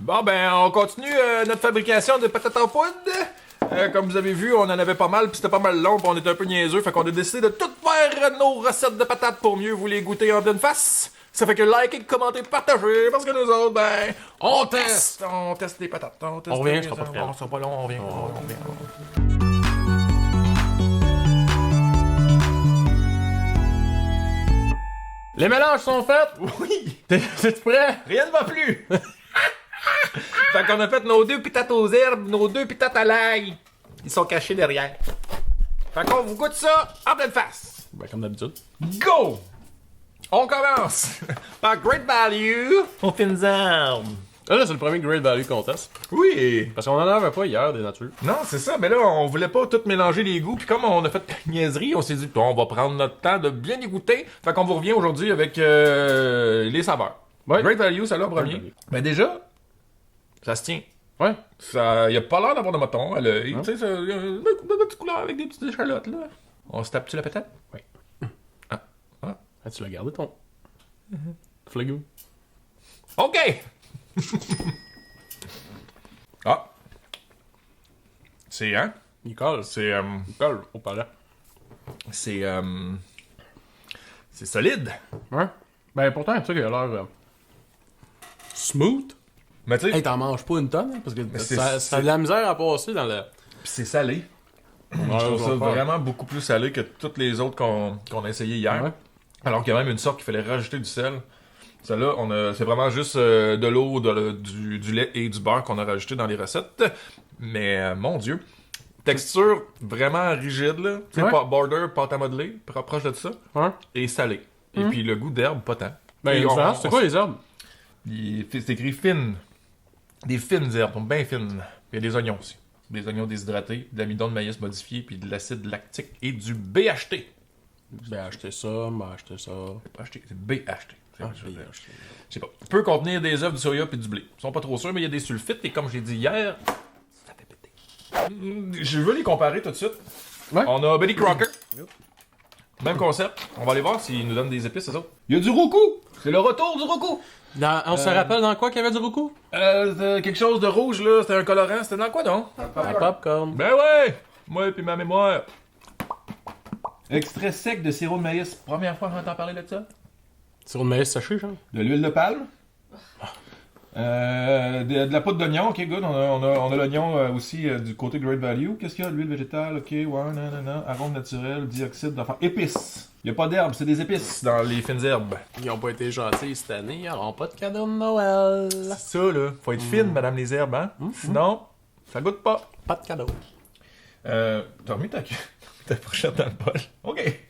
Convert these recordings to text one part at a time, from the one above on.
Bon, ben, on continue notre fabrication de patates en poudre. Comme vous avez vu, on en avait pas mal, puis c'était pas mal long, puis on était un peu niaiseux, fait qu'on a décidé de tout faire nos recettes de patates pour mieux vous les goûter en pleine face. Ça fait que likez, commentez, partagez, parce que nous autres, ben, on teste! On teste les patates. On revient, je serai pas fier. On sera pas long, on revient. Les mélanges sont faits! Oui! T'es-tu prêt? Rien ne va plus! Fait qu'on a fait nos 2 patates aux herbes, nos 2 patates à l'ail. Ils sont cachés derrière. Fait qu'on vous goûte ça en pleine face. Ben, comme d'habitude. Go! On commence par Great Value aux fines herbes. Là, c'est le premier Great Value Contest. Oui! Parce qu'on en avait pas hier, des natures. Non, c'est ça, mais là, on voulait pas tout mélanger les goûts, puis comme on a fait la niaiserie, on s'est dit, on va prendre notre temps de bien les goûter. Fait qu'on vous revient aujourd'hui avec les saveurs. Ouais. Great Value, ça là, premier. Great Value. Ben déjà, ça se tient. Ouais. Ça, y a pas l'air d'avoir de moton à l'œil. Tu sais, ça, y a une petite couleur avec des petites échalotes, là. On se tape-tu la patate? Oui. Ah. Ah, tu l'as gardé ton. Flagou. OK! Ah. C'est, hein? Il colle. C'est, Il colle au palais. c'est solide. Ouais. Ben, pourtant, tu sais qu'il a l'air. Smooth. Mais tu sais, Hey, t'en manges pas une tonne, hein, parce que c'est- ça a de la misère à passer dans le. pis c'est salé. Je Ouais, trouve ça je vais faire. vraiment beaucoup plus salé que toutes les autres qu'on a essayé hier. Ouais. Alors qu'il y a même une sorte qu'il fallait rajouter du sel. Celle-là, c'est vraiment juste de l'eau, du lait et du beurre qu'on a rajouté dans les recettes. Mais mon Dieu, texture vraiment rigide, là. Tu sais, Ouais. border, pâte à modeler, proche de ça. Ouais. Et salé. Et puis le goût d'herbe, pas tant. Ben, il y a Et une différence. C'est quoi les herbes? c'est écrit fines. Des fines herbes, donc bien fines. Il y a des oignons aussi. Des oignons déshydratés, de l'amidon de maïs modifié, puis de l'acide lactique et du BHT. Ben, acheter ça, C'est pas acheté, c'est BHT. Ah, Je sais pas. Peut contenir des œufs, du soya puis du blé. Ils sont pas trop sûrs, mais il y a des sulfites et comme j'ai dit hier, ça fait péter. Je veux les comparer tout de suite. Ouais. On a Betty Crocker. Même concept. On va aller voir s'ils nous donnent des épices, c'est ça. Il y a du roucou. C'est le retour du roucou. On se rappelle dans quoi qu'il y avait du roucou? C'était quelque chose de rouge là, c'était un colorant. C'était dans quoi donc? Un popcorn. Ben ouais! Moi et puis ma mémoire. Extrait sec de sirop de maïs. Première fois que j'entends parler de ça. Sirop de maïs séché, genre. De l'huile de palme. De la poudre d'oignon, ok, good. On a l'oignon aussi du côté Great Value. Qu'est-ce qu'il y a? L'huile végétale, ok, ouais, non. Arôme naturel, dioxyde d'enfant. Épices. Il n'y a pas d'herbes, c'est des épices dans les fines herbes. Ils ont pas été gentils cette année, ils n'auront pas de cadeau de Noël. C'est ça, là. Faut être fine, madame les herbes, hein? Sinon, ça goûte pas. Pas de cadeau. T'as remis ta fourchette dans le bol. OK.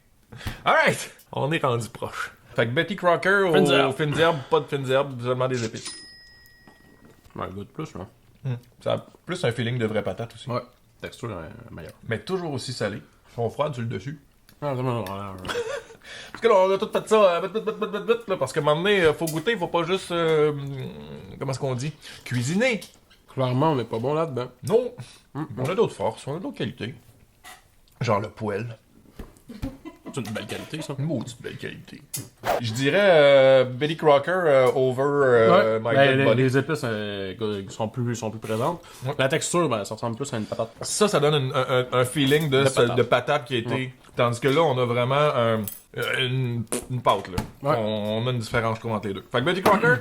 Alright. On est rendu proche. Fait que Betty Crocker Fines aux herbes. fines herbes, pas de fines herbes, seulement des épices. Ouais, goûte plus, là. Ça a plus un feeling de vraie patate aussi. Ouais. Texture meilleure. Mais toujours aussi salé. Ils sont froides sur le dessus. Ah, Parce que là, on a tout fait ça vite, là, parce qu'à un moment donné, faut goûter, faut pas juste... comment est-ce qu'on dit? Cuisiner. Clairement, on n'est pas bon là-dedans. Non. On a d'autres forces, on a d'autres qualités. Genre le poêle. C'est une belle qualité, ça. Une maudite belle qualité. Je dirais Betty Crocker over My Ben, Dead Body. les épices sont plus présentes. Ouais. La texture, ben, ça ressemble plus à une patate. Ça donne un feeling de patate qui a été... Ouais. Tandis que là, on a vraiment une pâte, là. Ouais. On a une différence, je trouve, entre les deux. Fait que Betty Crocker,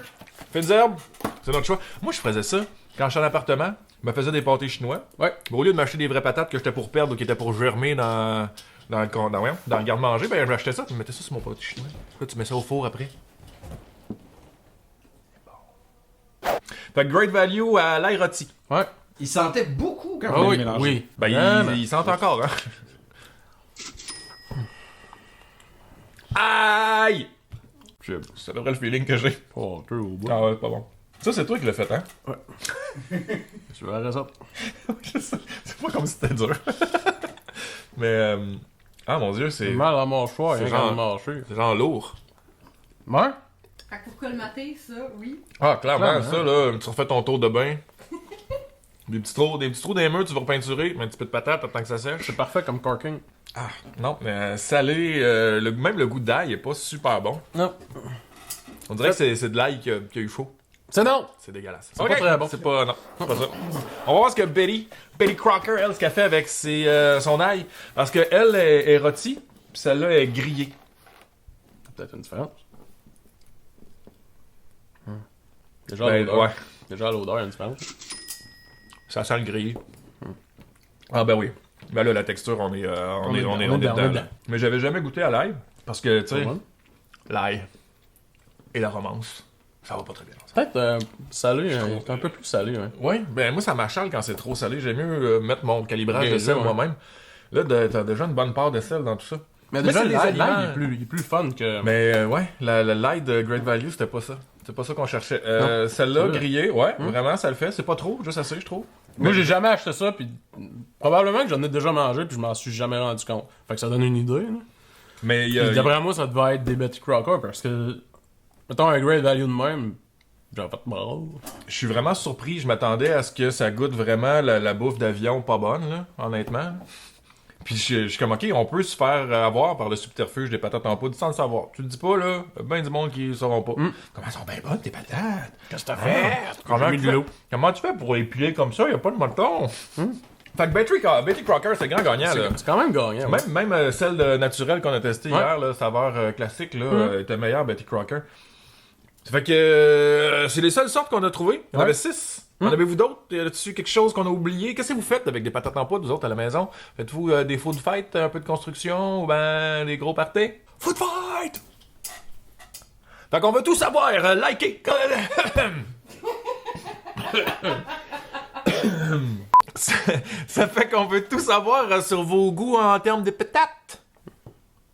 fines herbes, c'est notre choix. Moi, je faisais ça quand j'étais en appartement. Je me faisais des pâtés chinois. Ouais. Au lieu de m'acheter des vraies patates que j'étais pour perdre ou qui étaient pour germer dans le garde-manger, ben j'achetais ça, puis je mettais ça sur mon pâté chinois. Là, tu mets ça au four après. Bon. Fait que Great Value à l'ail rôti. Ouais. Il sentait beaucoup quand Ah on oui, les mélangeait. oui. Ben, il sent encore, hein. Aïe! Ça devrait le feeling que j'ai. Oh, deux au bout. Ah ouais, pas bon. Ça, c'est toi qui l'as fait, hein? Tu veux la recette? C'est pas comme si c'était dur. Mais, ah mon dieu, c'est Mal à mâchoire, c'est rien genre- qu'à le mâcher. genre lourd. Ouais? Fait que pour colmater, ça, oui. Ah, clairement, Clairement. ça, là, tu refais ton tour de bain. Des petits trous des murs, tu vas repeinturer, mais un petit peu de patate, attends que ça sèche. C'est parfait comme corking. Ah, non, mais salé, même le goût d'ail est pas super bon. Non. On dirait que c'est de l'ail qui a eu chaud. C'est non! C'est dégueulasse. C'est pas très bon. C'est pas... Non, c'est pas ça. On va voir ce que Betty Crocker, elle, ce qu'elle fait avec son ail. Parce que elle est rôtie, puis celle-là est grillée. Peut-être une différence. Déjà, Ben, l'odeur. ouais. Déjà, l'odeur, il y a une différence. Ça sent le grillé. Ah ben oui. Ben là, la texture, on est dedans. Mais j'avais jamais goûté à l'ail. Parce que, tu sais, Ouais. l'ail et la romance, ça va pas très bien ensemble. Peut-être salé, c'est un peu plus salé. Hein. Oui, ben moi ça m'achale quand c'est trop salé. J'aime mieux mettre mon calibrage Bien de sel sûr, moi-même. Là, t'as déjà une bonne part de sel dans tout ça. Mais déjà, c'est les aliments. il est plus fun que... Mais ouais, l'ail de Great Value, c'était pas ça. C'était pas ça qu'on cherchait. Celle-là, Celle-là. grillée, ouais, vraiment, ça le fait. C'est pas trop, juste assez, je trouve. Moi, j'ai jamais acheté ça, puis probablement que j'en ai déjà mangé, puis je m'en suis jamais rendu compte. Fait que ça donne une idée, là. Mais il y Puis a... d'après moi, ça devait être des Betty Crocker, parce que, mettons, un Great Value de même, j'en pas de mal. Je suis vraiment surpris. Je m'attendais à ce que ça goûte vraiment la bouffe d'avion pas bonne, là, honnêtement. Puis je suis comme, OK, on peut se faire avoir par le subterfuge des patates en poudre sans le savoir. Tu le dis pas, là, ben du monde qui le sauront pas. Comment elles sont bien bonnes, tes patates? Qu'est-ce que t'as fait? Comment tu fais pour les piler comme ça? Y a pas de moton. Fait que Betty Crocker, c'est grand gagnant, là. C'est quand même gagnant. Ouais. Même celle naturelle qu'on a testée hier, là, saveur classique, là, était meilleure, Betty Crocker. Ça fait que c'est les seules sortes qu'on a trouvées. Il y en avait 6. En avez-vous d'autres? Y a-t-il quelque chose qu'on a oublié? Qu'est-ce que vous faites avec des patates en poudre, vous autres, à la maison? Faites-vous des food fights, un peu de construction, ou ben des gros parties? Food fight! Fait qu'on veut tout savoir, likez! Ça fait qu'on veut tout savoir sur vos goûts en termes de patates.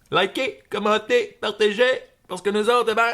Likez, commentez, partagez, parce que nous autres, ben,